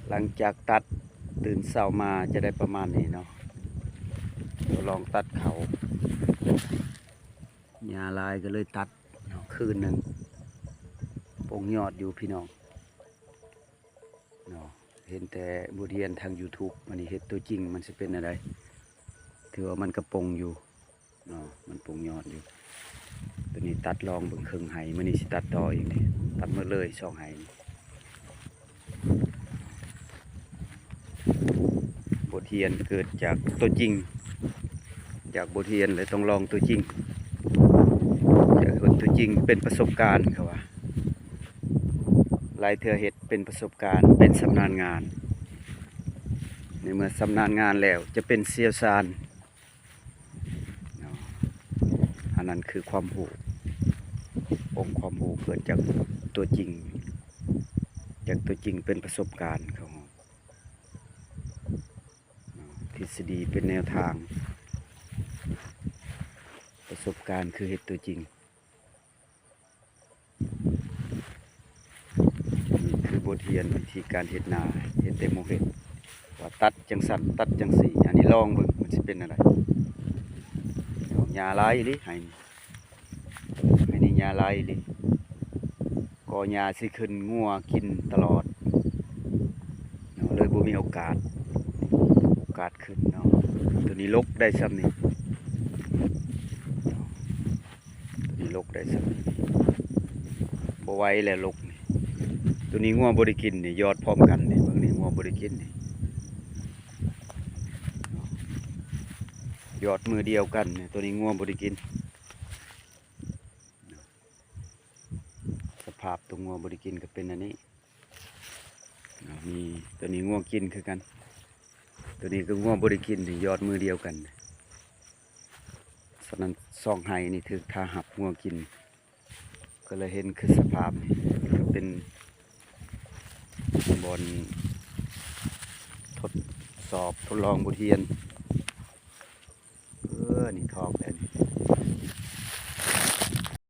หลังจากตัดตื่นเช้ามาจะได้ประมาณนี้เนาะเดี๋ยวลองตัดเขาหญ้าลายก็เลยตัดเนาะคืนหนึ่งปงยอดอยู่พี่น้องเนาะเห็นแต่บทเรียนทาง YouTube มันนี่เห็นตัวจริงมันจะเป็นอะไรถือว่ามันกระปงอยู่เนาะมันปงยอดอยู่ตัวนี้ตัดลองเบิ่งครึ่งไหมันนี่สิตัดต่ออีกนี่ตัดมาเลย2ไหบทเรียนเกิดจากตัวจริงจากบทเรียนเลยต้องลองตัวจริงจากตัวจริงเป็นประสบการณ์ครับว่าหลายเทื่อเฮ็ดเป็นประสบการณ์เป็นชำนาญงานในเมื่อชำนาญงานแล้วจะเป็นเชี่ยวชาญอันนั้นคือความรู้องค์ความรู้เกิดจากตัวจริงจากตัวจริงเป็นประสบการณ์ครับทฤษฎีเป็นแนวทางประสบการณ์คือเฮ็ดตัวจริงนี่คือบทเรียนวิธีการเฮ็ดนาเฮ็ดแต่โมเฮ็ดว่าตัดจังสั่นตัดจังสี่อันนี้ลองเบิ่งมันสิเป็นอะไรหญ้าลายอีหลีให้นี่หญ้าลายอีหลีก็หญ้าสิขึ้นงัวกินตลอดเนาะเลยบ่มีโอกาสขึ้นเนาะตัวนี้ลกได้ซ้ำนี่ตัวนี้ลกได้ซ้ำนี่บ่ไหวแล้วลกนี่ตัวนี้งัวบ่ได้กินนี่ยอดพร้อมกันนี่บางนี่งัวบ่ได้กินนี่ยอดมือเดียวกันนี่ตัวนี้งัวบ่ได้กินสภาพตัวงัวบ่ได้กินก็เป็นอันนี้มีตัวนี้งัวกินคือกันตัวนี้ก็งัวบ่ได้กินนี่ยอดมือเดียวกันฉะนั้นซ่องไห้นี่ถือถ้าหับงัวกินก็เลยเห็นคือสภาพนี่ก็เป็นบอนทดสอบทดลองบทเรียนนี่ทอกแล้ว